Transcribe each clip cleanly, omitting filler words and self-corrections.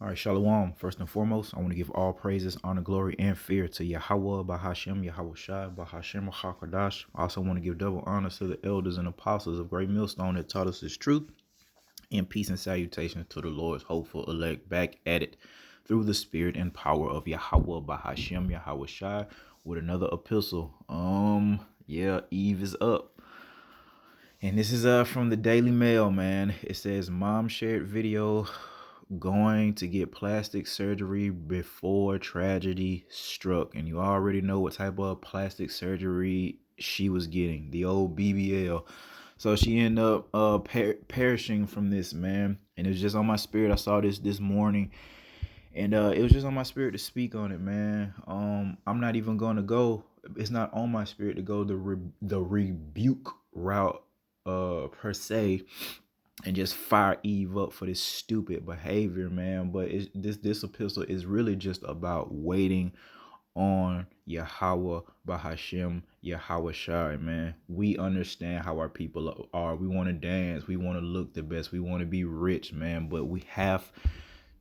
All right, Shalom. First and foremost, I want to give all praises, honor, glory, and fear to Yahweh, Bahashem, Yahweh Shai, Bahashem, HaKadosh. I also want to give double honor to the elders and apostles of Great Millstone that taught us this truth. And peace and salutations to the Lord's hopeful elect back at it through the spirit and power of Yahweh, Bahashem, Yahweh Shai, with another epistle. Yeah, Eve is up. And this is from the Daily Mail, man. It says mom shared video going to get plastic surgery before tragedy struck. And you already know what type of plastic surgery she was getting, the old BBL. So she ended up perishing from this, man. And it was just on my spirit. I saw this morning, and it was just on my spirit to speak on it, man. I'm not even gonna go. It's not on my spirit to go the rebuke route, per se, and just fire Eve up for this stupid behavior, man. But this epistle is really just about waiting on Yahweh, Bahashem, Yahweh Shai, man. We understand how our people are. We want to dance. We want to look the best. We want to be rich, man. But we have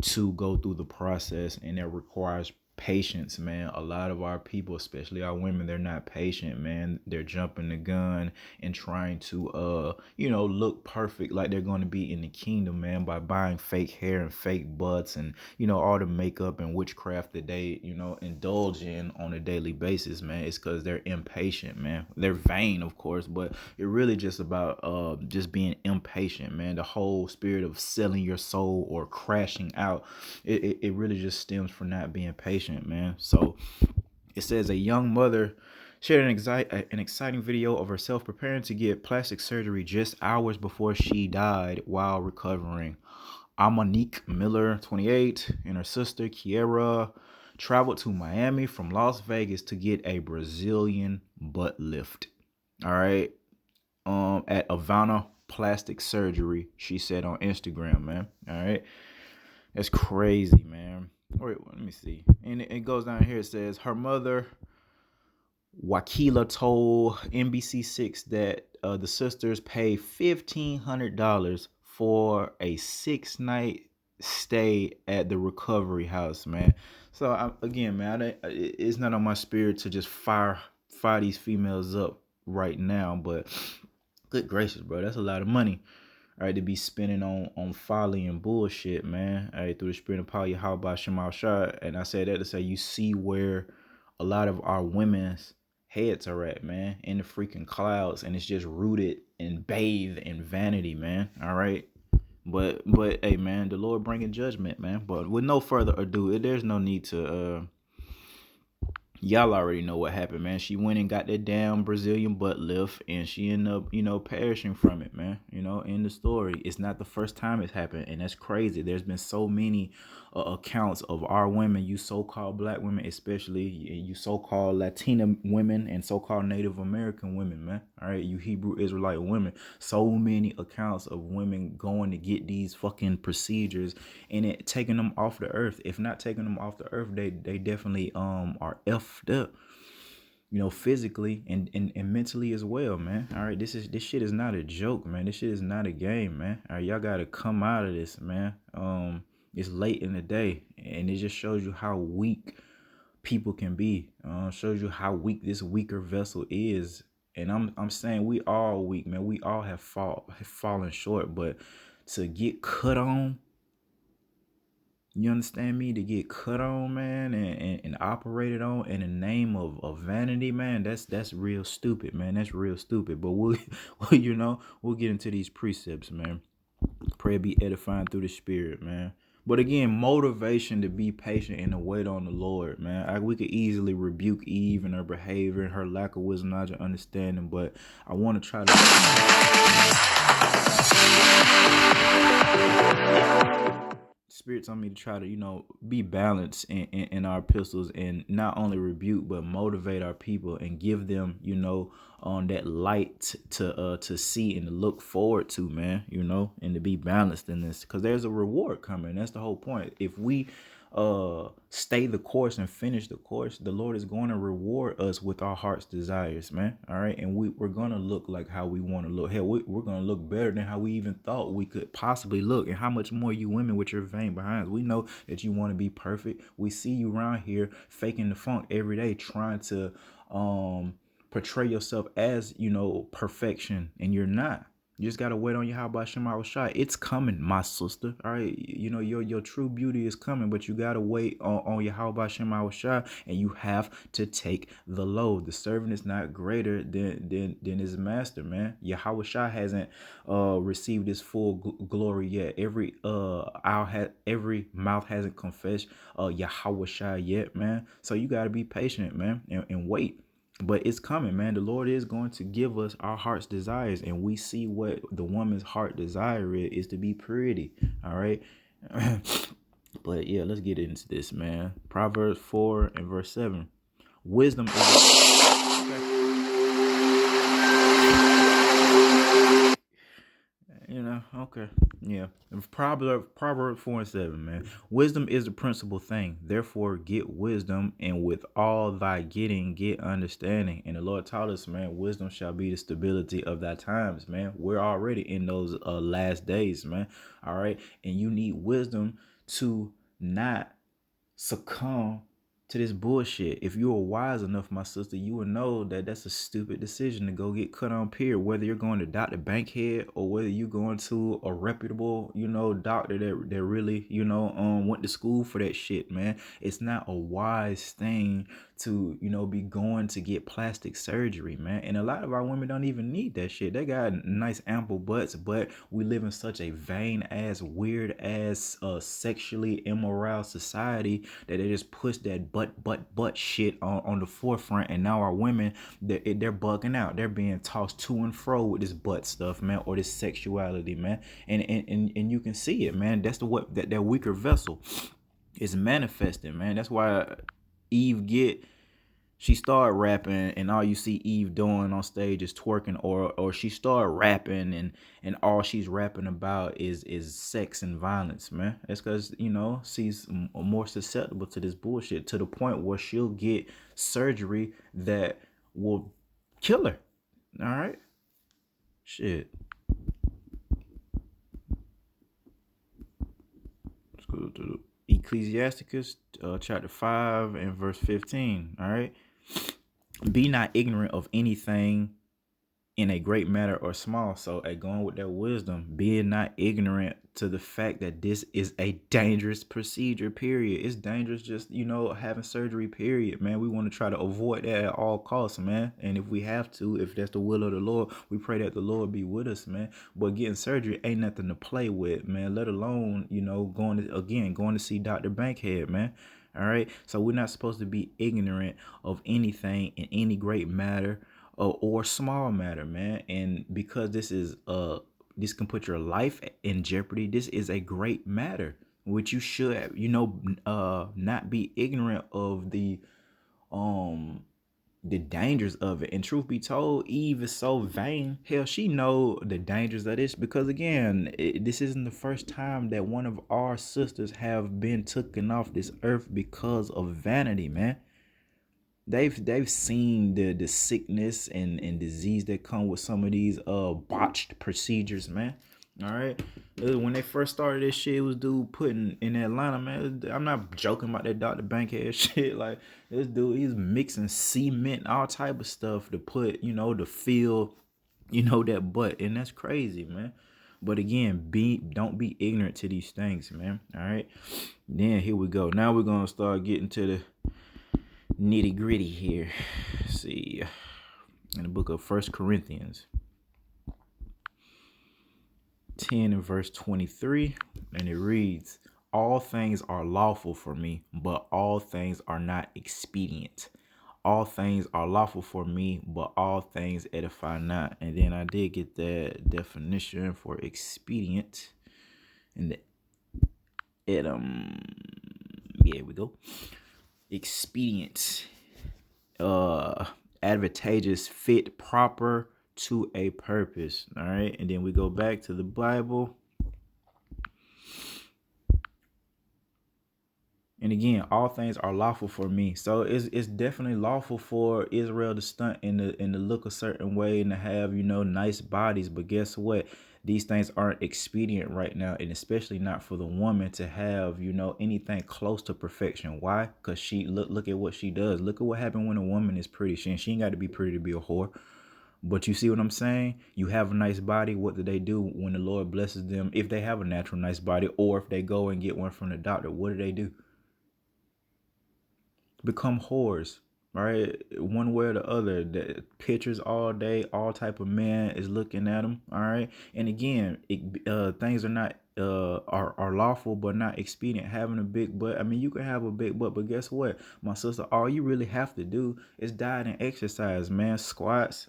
to go through the process, and it requires patience, man. A lot of our people, especially our women, they're not patient, man. They're jumping the gun and trying to look perfect, like they're going to be in the kingdom, man, by buying fake hair and fake butts and all the makeup and witchcraft that they indulge in on a daily basis, man. It's because they're impatient, man. They're vain, of course, but it really just about just being impatient, man. The whole spirit of selling your soul or crashing out, it really just stems from not being patient, man. So it says a young mother shared an exciting video of herself preparing to get plastic surgery just hours before she died while recovering. Amonique Miller, 28, and her sister Kiera traveled to Miami from Las Vegas to get a Brazilian butt lift. All right. At Havana Plastic Surgery, she said on Instagram, man. All right. That's crazy, man. Wait, let me see. And it goes down here. It says her mother, Wakila, told NBC6 that the sisters paid $1,500 for a 6-night stay at the recovery house, man. So again, man, it's not on my spirit to just fire these females up right now, but good gracious, bro, that's a lot of money. All right, to be spending on folly and bullshit, man. All right, through the spirit of power, Yahweh Shemal Shah. And I said that to say you see where a lot of our women's heads are at, man, in the freaking clouds, and it's just rooted and bathed in vanity, man. All right. But hey, man, the Lord bringing judgment, man. But with no further ado, there's no need to y'all already know what happened, man. She went and got that damn Brazilian butt lift, and she ended up, perishing from it, man. In the story. It's not the first time it's happened, and that's crazy. There's been so many accounts of our women, you so-called black women, especially you so-called Latina women and so-called Native American women, man. All right, you Hebrew Israelite women. So many accounts of women going to get these fucking procedures and it taking them off the earth. If not taking them off the earth, they definitely are effed up, physically and mentally as well, man. All right, this shit is not a joke, man. This shit is not a game, man. All right, y'all gotta come out of this, man. It's late in the day, and it just shows you how weak people can be. Shows you how weak this weaker vessel is. And I'm saying we all weak, man. We all have fallen short, but to get cut on, you understand me? To get cut on, man, and operated on in the name of vanity, man, that's real stupid, man. That's real stupid. But we'll get into these precepts, man. Pray be edifying through the spirit, man. But again, motivation to be patient and to wait on the Lord, man. We could easily rebuke Eve and her behavior and her lack of wisdom, knowledge, and understanding, but I want to try to Spirit told me to try to, be balanced in our epistles and not only rebuke but motivate our people and give them, on that light to see and to look forward to, man, and to be balanced in this, because there's a reward coming. That's the whole point. If we stay the course and finish the course, the Lord is going to reward us with our heart's desires, man. All right. And we're going to look like how we want to look. Hell, we're going to look better than how we even thought we could possibly look. And how much more you women with your vain behinds. We know that you want to be perfect. We see you around here faking the funk every day, trying to portray yourself as, perfection, and you're not. You just gotta wait on your how about Shema Shai. It's coming, my sister. All right, your true beauty is coming, but you gotta wait on your how about Shema Shai, and you have to take the load. The servant is not greater than his master, man. Yahweh Shai hasn't received his full glory yet. Every mouth hasn't confessed Yahweh Shai yet, man. So you gotta be patient, man, and wait. But it's coming, man. The Lord is going to give us our heart's desires, and we see what the woman's heart desire is to be pretty. All right. But yeah, let's get into this, man. Proverbs 4 and verse 7. Wisdom is okay. Yeah. Proverb 4 and 7, man. Wisdom is the principal thing. Therefore, get wisdom, and with all thy getting, get understanding. And the Lord taught us, man, wisdom shall be the stability of thy times, man. We're already in those last days, man. All right. And you need wisdom to not succumb to this bullshit. If you were wise enough, my sister, you would know that that's a stupid decision to go get cut on, period. Whether you're going to Dr. Bankhead or whether you're going to a reputable, doctor that really, went to school for that shit, man. It's not a wise thing to, be going to get plastic surgery, man. And a lot of our women don't even need that shit. They got nice ample butts, but we live in such a vain ass, weird ass, sexually immoral society that they just push that butt shit on the forefront. And now our women, they're bugging out. They're being tossed to and fro with this butt stuff, man, or this sexuality, man. And you can see it, man. That's that weaker vessel is manifesting, man. That's why she started rapping, and all you see Eve doing on stage is twerking, or she started rapping, and all she's rapping about is sex and violence, man. That's because she's more susceptible to this bullshit, to the point where she'll get surgery that will kill her. All right, shit. Let's go to Ecclesiasticus chapter 5 and verse 15. All right. Be not ignorant of anything in a great matter or small. So, going with that wisdom, being not ignorant to the fact that this is a dangerous procedure, period. It's dangerous just, having surgery, period, man. We want to try to avoid that at all costs, man. And if we have to, if that's the will of the Lord, we pray that the Lord be with us, man. But getting surgery ain't nothing to play with, man, let alone, going to see Dr. Bankhead, man. All right. So we're not supposed to be ignorant of anything in any great matter or small matter, man. And because this can put your life in jeopardy, this is a great matter, which you should, not be ignorant of the dangers of it. And truth be told, Eve is so vain. Hell, she know the dangers of this, because again, this isn't the first time that one of our sisters have been taken off this earth because of vanity, man. They've seen the sickness and disease that come with some of these botched procedures, man. All right. When they first started this shit, it was dude putting in Atlanta, man. I'm not joking about that Dr. Bankhead shit. Like, this dude, he's mixing cement, all type of stuff to put, to fill, that butt. And that's crazy, man. But again, don't be ignorant to these things, man. All right. Then here we go. Now we're gonna start getting to the nitty gritty here. Let's see, in the book of 1 Corinthians 10 and verse 23, and it reads, all things are lawful for me, but all things are not expedient. All things are lawful for me, but all things edify not. And then I did get that definition for expedient in the here we go. Expedient, advantageous, fit, proper to a purpose. All right. And then we go back to the Bible, And again, all things are lawful for me. So it's definitely lawful for Israel to stunt and to look a certain way and to have, nice bodies. But guess what? These things aren't expedient right now, and especially not for the woman to have, anything close to perfection. Why? Because she look at what she does. Look at what happened when a woman is pretty. She ain't got to be pretty to be a whore. But you see what I'm saying? You have a nice body. What do they do when the Lord blesses them? If they have a natural nice body, or if they go and get one from the doctor, what do? Become whores, right? One way or the other. The pictures all day, all type of man is looking at them. All right, and again, things are not are lawful but not expedient. Having a big butt, I mean, you can have a big butt, but guess what, my sister? All you really have to do is diet and exercise, man. Squats,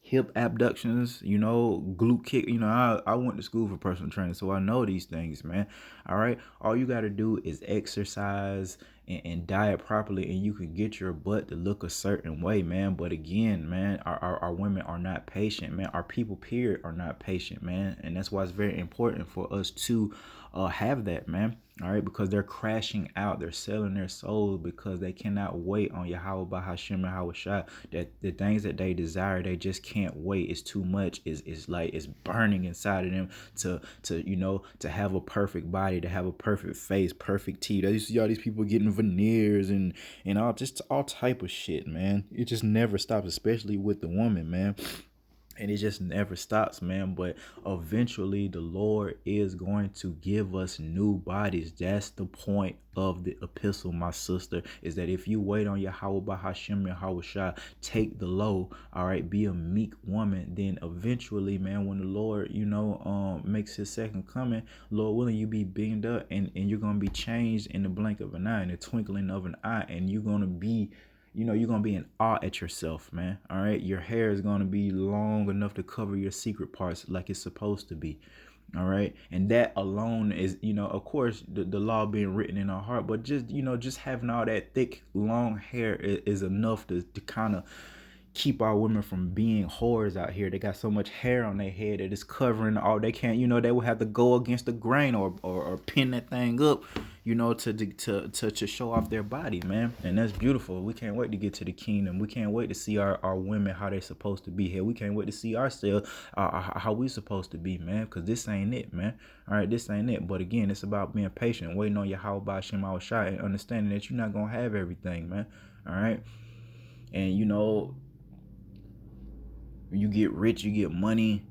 hip abductions, glute kick. I went to school for personal training, so I know these things, man. All right, all you got to do is exercise and diet properly, and you can get your butt to look a certain way, man. But again, man, our women are not patient, man. Our people, period, are not patient, man. And that's why it's very important for us to have that, man. All right, because they're crashing out, they're selling their souls because they cannot wait on Yahweh by Hashem and Hawashah. That the things that they desire, they just can't wait. It's too much. It's like it's burning inside of them to have a perfect body, to have a perfect face, perfect teeth. You see all these people getting veneers and all type of shit, man. It just never stops, especially with the woman, man. And it just never stops, man. But eventually the Lord is going to give us new bodies. That's the point of the epistle, my sister, is that if you wait on Yahweh by Hashem and Hawashah, take the low, all right, be a meek woman, then eventually, man, when the Lord, makes his second coming, Lord willing, you be beamed up and you're going to be changed in the blink of an eye, in the twinkling of an eye, and you're going to be you're going to be in awe at yourself, man. All right. Your hair is going to be long enough to cover your secret parts like it's supposed to be. All right. And that alone is, of course, the law being written in our heart. But just having all that thick, long hair is enough to kind of keep our women from being whores out here. They got so much hair on their head that it's covering all they can't, they will have to go against the grain or pin that thing up, to show off their body, man. And that's beautiful. We can't wait to get to the kingdom. We can't wait to see our women how they're supposed to be here. We can't wait to see ourselves how we supposed to be, man, because this ain't it, man. All right, this ain't it. But again, it's about being patient, waiting on Yahweh by Shema Shai, and understanding that you're not gonna have everything, man. All right. And you get rich, you get money,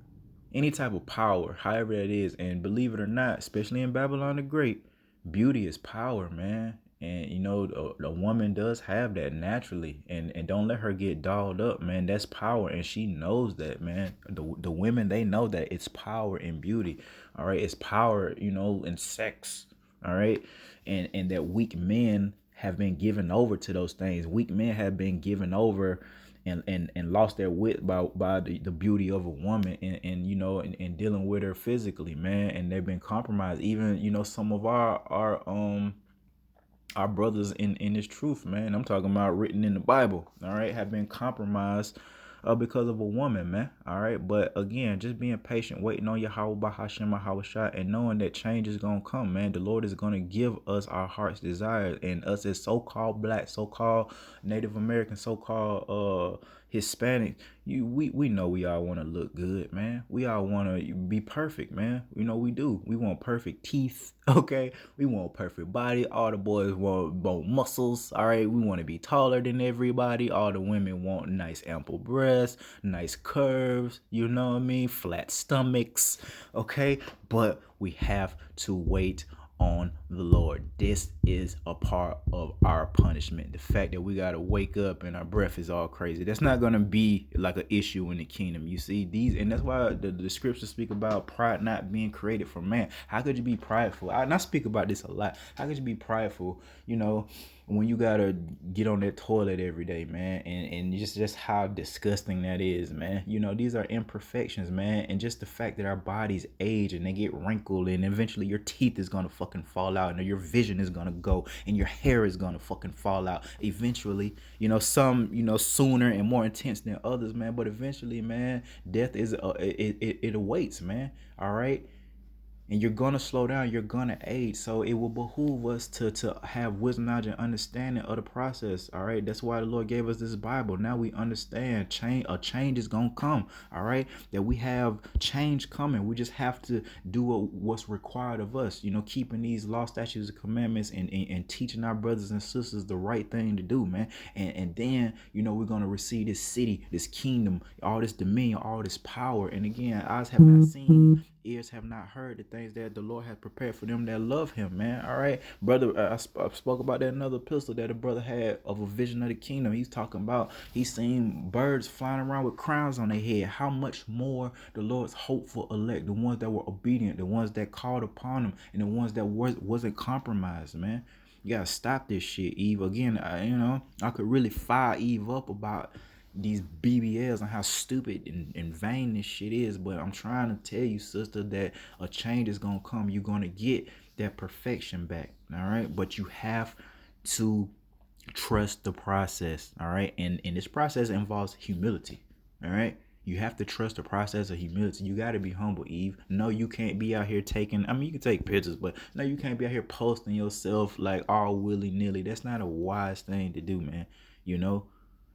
any type of power, however that is. And believe it or not, especially in Babylon the Great, beauty is power, man. And the woman does have that naturally, and don't let her get dolled up, man. That's power, and she knows that, man. The women, they know that it's power in beauty. All right, it's power, in sex. All right, and that weak men have been given over to those things. Weak men have been given over and lost their wit by the beauty of a woman, and dealing with her physically, man. And they've been compromised. Even some of our brothers in this truth, man, I'm talking about written in the Bible, all right, have been compromised because of a woman, man. All right. But again, just being patient, waiting on Yahweh by Hashem Hawashah, and knowing that change is gonna come, man. The Lord is gonna give us our heart's desires, and us as so-called black, so-called Native American, so-called Hispanic, we know we all want to look good, man. We all want to be perfect, man. We do. We want perfect teeth, okay? We want perfect body. All the boys want bone muscles, all right? We want to be taller than everybody. All the women want nice ample breasts, nice curves, you know what I mean? Flat stomachs, okay? But we have to wait on the Lord. This is a part of our punishment. The fact that we gotta wake up and our breath is all crazy. That's not gonna be like an issue in the kingdom. You see and that's why the scriptures speak about pride not being created for man. How could you be prideful? And I speak about this a lot. How could you be prideful? When you gotta get on that toilet every day, man, and just how disgusting that is, man. These are imperfections, man, and just the fact that our bodies age and they get wrinkled, and eventually your teeth is gonna fucking fall out, and your vision is gonna go, and your hair is gonna fucking fall out. Eventually, some sooner and more intense than others, man. But eventually, man, death is it awaits, man. All right. And you're gonna slow down, you're gonna age. So it will behoove us to have wisdom, knowledge, and understanding of the process. All right. That's why the Lord gave us this Bible. Now we understand change is gonna come. All right. That we have change coming. We just have to do what's required of us. Keeping these law, statutes, and commandments, and teaching our brothers and sisters the right thing to do, man. And then we're gonna receive this city, this kingdom, all this dominion, all this power. And again, eyes have not seen, ears have not heard the things that the Lord has prepared for them that love him, man. All right, brother, I spoke about that in another epistle that a brother had of a vision of the kingdom. He's talking about he's seen birds flying around with crowns on their head. How much more the Lord's hopeful elect, the ones that were obedient, the ones that called upon him, and the ones that wasn't compromised, man. You gotta stop this shit, Eve. Again, I could really fire Eve up about these BBLs and how stupid and vain this shit is. But I'm trying to tell you, sister, that a change is gonna come. You're gonna get that perfection back. All right. But you have to trust the process. All right. And this process involves humility. All right. You have to trust the process of humility. You got to be humble, Eve. No, you can't be out here you can take pictures, but no, you can't be out here posting yourself like all willy-nilly. That's not a wise thing to do, man. You know,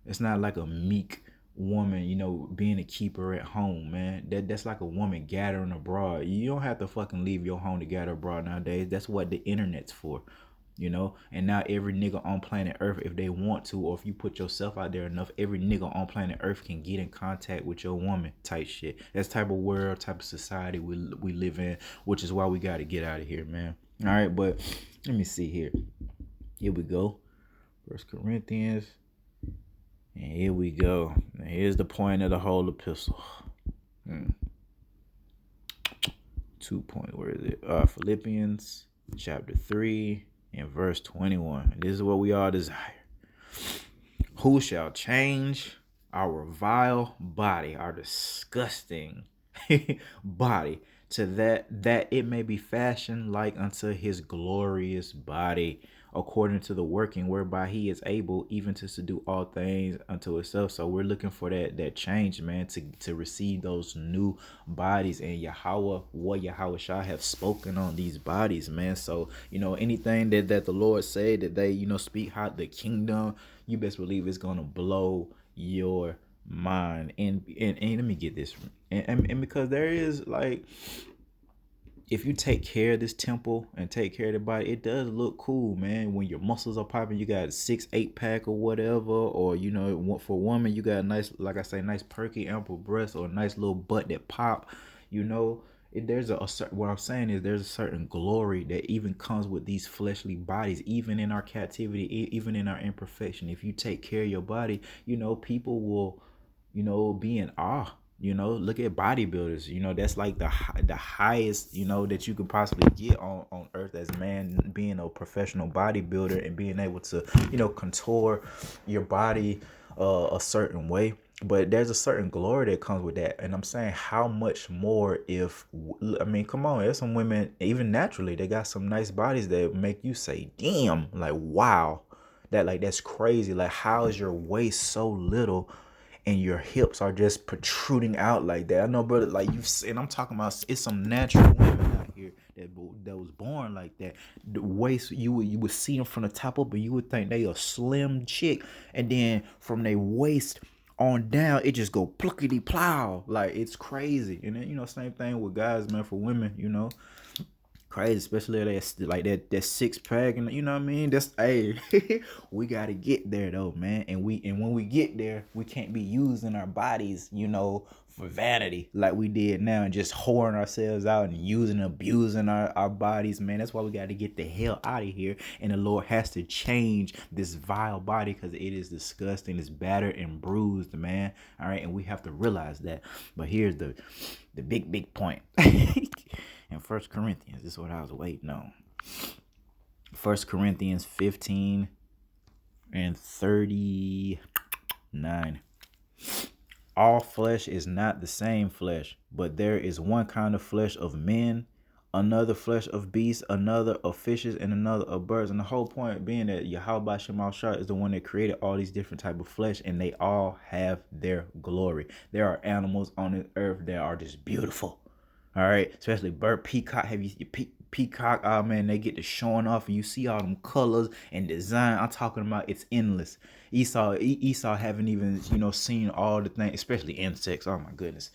it's not like a meek woman, being a keeper at home, man. That's like a woman gathering abroad. You don't have to fucking leave your home to gather abroad nowadays. That's what the internet's for. And now every nigga on planet Earth, if they want to, or if you put yourself out there enough, every nigga on planet Earth can get in contact with your woman type shit. That's type of world, type of society we live in, which is why we got to get out of here, man. All right, but let me see here. Here we go. 1 Corinthians. And here we go. Now here's the point of the whole epistle. 2 point, where is it? Philippians chapter 3 and verse 21. This is what we all desire. Who shall change our vile body, our disgusting body, to that it may be fashioned like unto his glorious body, according to the working whereby he is able even to subdue all things unto himself. So we're looking for that change, man, to receive those new bodies. And Yahweh Shah have spoken on these bodies, man. So anything that the Lord said that they speak how the kingdom, you best believe it's gonna blow your mind. And let me get this, and because there is, like, if you take care of this temple and take care of the body, it does look cool, man. When your muscles are popping, you got a 6-8 pack or whatever, or for a woman, you got a nice, like I say, nice perky ample breast, or a nice little butt that pop. There's a certain, what I'm saying is there's a certain glory that even comes with these fleshly bodies, even in our captivity, even in our imperfection. If you take care of your body, people will, be in awe. Look at bodybuilders. That's like the highest, that you could possibly get on earth as man, being a professional bodybuilder and being able to, contour your body a certain way. But there's a certain glory that comes with that. And I'm saying, how much more come on, there's some women, even naturally, they got some nice bodies that make you say, damn, like, wow, that's crazy. Like, how is your waist so little and your hips are just protruding out like that? I know, brother, like and I'm talking about, it's some natural women out here that was born like that. The waist, you would see them from the top up, but you would think they a slim chick, and then from their waist on down, it just go pluckety plow. Like, it's crazy. And then same thing with guys, man. For women, crazy, especially like that 6-pack, and you know what I mean. That's, hey, we gotta get there though, man. And when we get there, we can't be using our bodies, for vanity like we did now, and just whoring ourselves out and abusing our bodies, man. That's why we got to get the hell out of here. And the Lord has to change this vile body, because it is disgusting, it's battered and bruised, man. All right, and we have to realize that. But here's the big point. In 1 Corinthians, this is what I was waiting on. 1 Corinthians 15 and 39. All flesh is not the same flesh, but there is one kind of flesh of men, another flesh of beasts, another of fishes, and another of birds. And the whole point being that Yahweh Shah is the one that created all these different type of flesh, and they all have their glory. There are animals on this earth that are just beautiful. All right, especially bird peacock. Have you peacock? Oh man, they get to showing off, and you see all them colors and design. I'm talking about it's endless. Esau haven't even seen all the things, especially insects. Oh my goodness,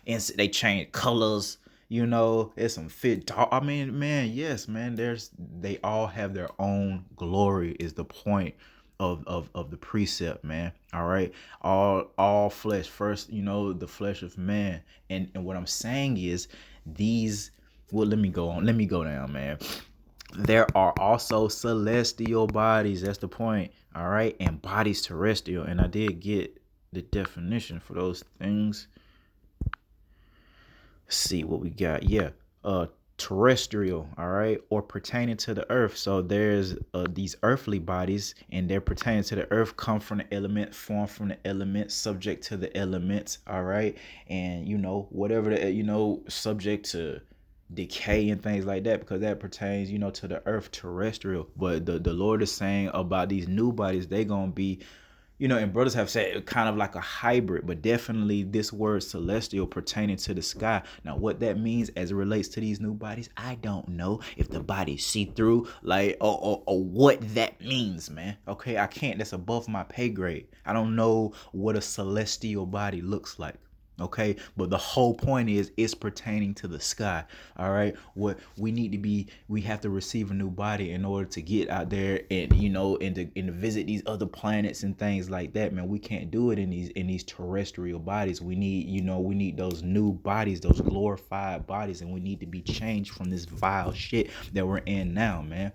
they change colors. It's some fit. I mean, man, yes, man. They all have their own glory. Is the point of the precept, man. All right, all flesh first. The flesh of man, and what I'm saying is these. Well, let me go on. Let me go down, man. There are also celestial bodies. That's the point. All right, and bodies terrestrial. And I did get the definition for those things. Let's see what we got. Yeah, terrestrial, all right, or pertaining to the earth. So there's these earthly bodies, and they're pertaining to the earth, come from the element, formed from the element, subject to the elements, all right, and whatever the subject to decay and things like that, because that pertains to the earth, terrestrial. But the Lord is saying about these new bodies, they gonna be, and brothers have said kind of like a hybrid, but definitely this word celestial pertaining to the sky. Now, what that means as it relates to these new bodies, I don't know if the bodies see through, like, or what that means, man. Okay, I can't. That's above my pay grade. I don't know what a celestial body looks like. Okay, but the whole point is it's pertaining to the sky. All right, what we need to be, we have to receive a new body in order to get out there and and to visit these other planets and things like that, man. We can't do it in these terrestrial bodies. We need we need those new bodies, those glorified bodies, and we need to be changed from this vile shit that we're in now, man.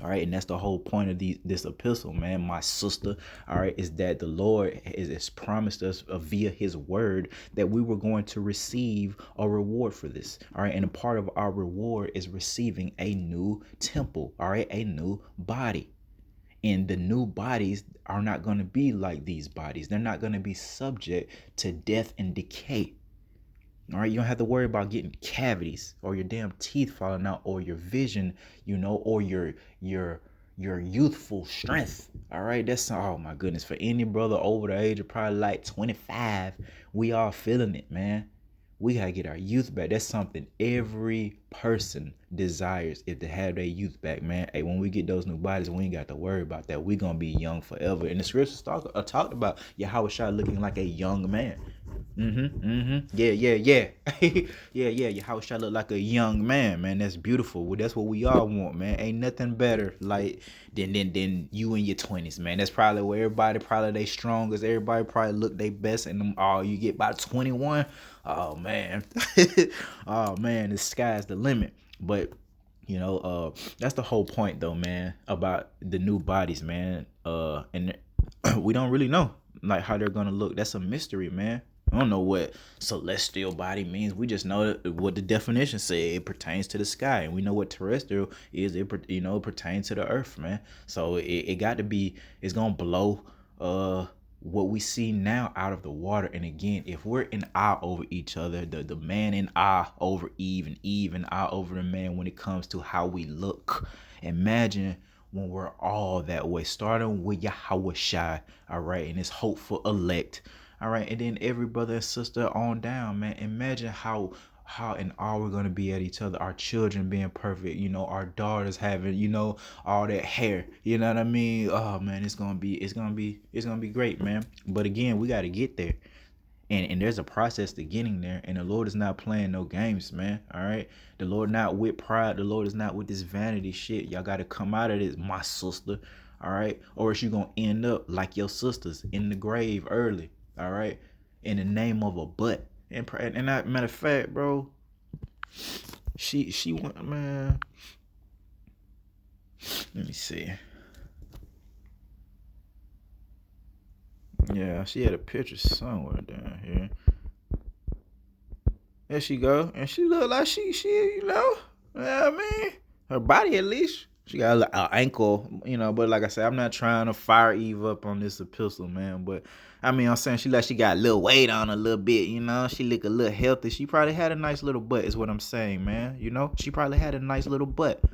All right, and that's the whole point of this epistle, man, my sister. All right, is that the Lord has promised us via his word that we were going to receive a reward for this. All right, and a part of our reward is receiving a new temple, all right, a new body. And the new bodies are not going to be like these bodies. They're not going to be subject to death and decay. All right, you don't have to worry about getting cavities or your damn teeth falling out or your vision, or your youthful strength. All right, that's, oh my goodness, for any brother over the age of probably like 25, we all feeling it, man. We gotta get our youth back. That's something every person desires, if they have their youth back, man. Hey, when we get those new bodies, we ain't got to worry about that. We gonna be young forever. And the scriptures talked about Yahweh looking like a young man. Yeah. Yeah. How should I look like a young man, man? That's beautiful. Well, that's what we all want, man. Ain't nothing better like than you in your 20s, man. That's probably where everybody probably they strongest. Everybody probably look their best, and them you get by 21. Oh man. Oh man, the sky's the limit. But that's the whole point though, man, about the new bodies, man. And we don't really know like how they're gonna look. That's a mystery, man. I don't know what celestial body means. We just know what the definition says. It pertains to the sky, and we know what terrestrial is. It pertains to the earth, man. So it got to be. It's gonna blow what we see now out of the water. And again, if we're in awe over each other, the man in awe over Eve, and Eve in awe over the man when it comes to how we look. Imagine when we're all that way, starting with Yahweh Shai, all right, and his hopeful elect. All right, and then every brother and sister on down, man. Imagine how in awe we're gonna be at each other. Our children being perfect, our daughters having, all that hair. You know what I mean? Oh man, it's gonna be great, man. But again, we gotta get there. And there's a process to getting there, and the Lord is not playing no games, man. All right, the Lord not with pride. The Lord is not with this vanity shit. Y'all gotta come out of this, my sister. All right, or else you gonna end up like your sisters in the grave early. All right, in the name of a butt. And that matter of fact, bro, she went, man. Let me see. Yeah, she had a picture somewhere down here. There she go, and she look like she, you know what I mean? Her body at least. She got an ankle, but like I said, I'm not trying to fire Eve up on this epistle, man. But I mean, I'm saying she got a little weight on her a little bit, She look a little healthy. She probably had a nice little butt, is what I'm saying, man. She probably had a nice little butt.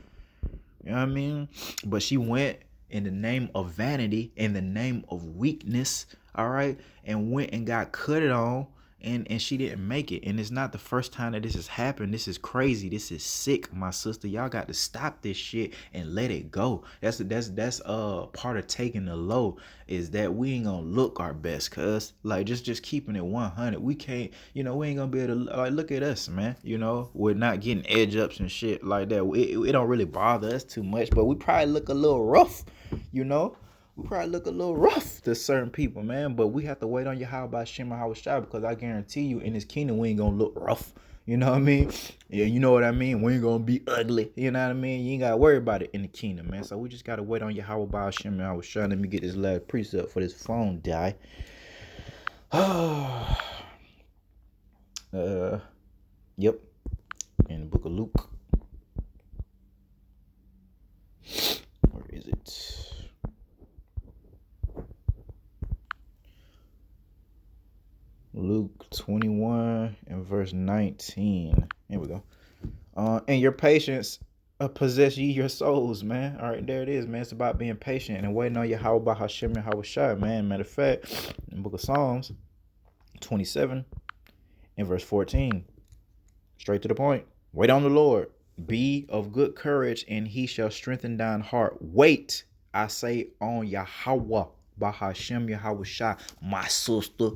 You know what I mean? But she went in the name of vanity, in the name of weakness, all right, and went and got cut it on and she didn't make it. And it's not the first time that this has happened. This is crazy. This is sick, my sister. Y'all got to stop this shit and let it go. That's part of taking the low, is that we ain't gonna look our best, cuz like just keeping it 100. We can't, we ain't gonna be able to, like, look at us, man. We're not getting edge ups and shit like that. It don't really bother us too much, but we probably look a little rough, we probably look a little rough to certain people, man. But we have to wait on you how about Shema how Shai, because I guarantee you in this kingdom we ain't gonna look rough. You know what I mean? Yeah, you know what I mean? We ain't gonna be ugly. You know what I mean? You ain't gotta worry about it in the kingdom, man. So we just gotta wait on you how about Shema how Shai. Let me get this last precept for this phone die. Yep. In the book of Luke. Where is it? Luke 21 and verse 19. Here we go. And your patience possess ye your souls, man. All right, there it is, man. It's about being patient and waiting on you how about Hashem and how Shai, man. Matter of fact, in the book of Psalms 27 and verse 14. Straight to the point. Wait on the Lord. Be of good courage, and he shall strengthen thine heart. Wait, I say, on Yahweh, Bahashem Yahweh Shai, my sister.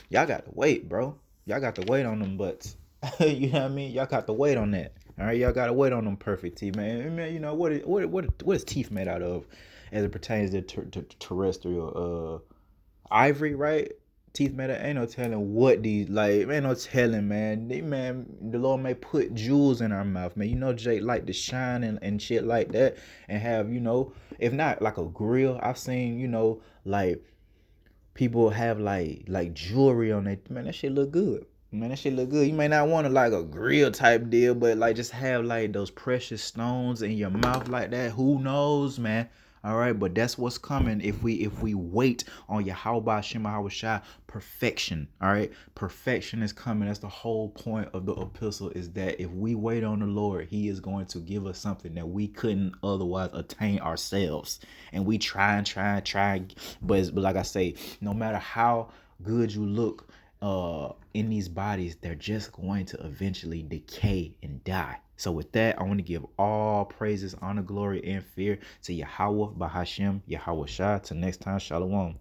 Y'all got to wait, bro. Y'all got to wait on them butts. You know what I mean? Y'all got to wait on that. All right, y'all got to wait on them perfect teeth, man. Man, what is teeth made out of, as it pertains to terrestrial ivory, right? Teeth made out. Ain't no telling what these, like, ain't no telling, man. The Lord may put jewels in our mouth, man. Jake like to shine and shit like that, and have, if not like a grill. I've seen, like people have like jewelry on it. Man, that shit look good. Man, that shit look good. You may not want to like a grill type deal, but like just have like those precious stones in your mouth like that. Who knows, man? All right, but that's what's coming if we wait on Yahweh Shema Hawashai, perfection. All right, perfection is coming. That's the whole point of the epistle, is that if we wait on the Lord, He is going to give us something that we couldn't otherwise attain ourselves. And we try, but like I say, no matter how good you look in these bodies, they're just going to eventually decay and die. So with that, I want to give all praises, honor, glory, and fear to Yahweh, Bahashem, Yahweh Shai. Till next time, Shalom.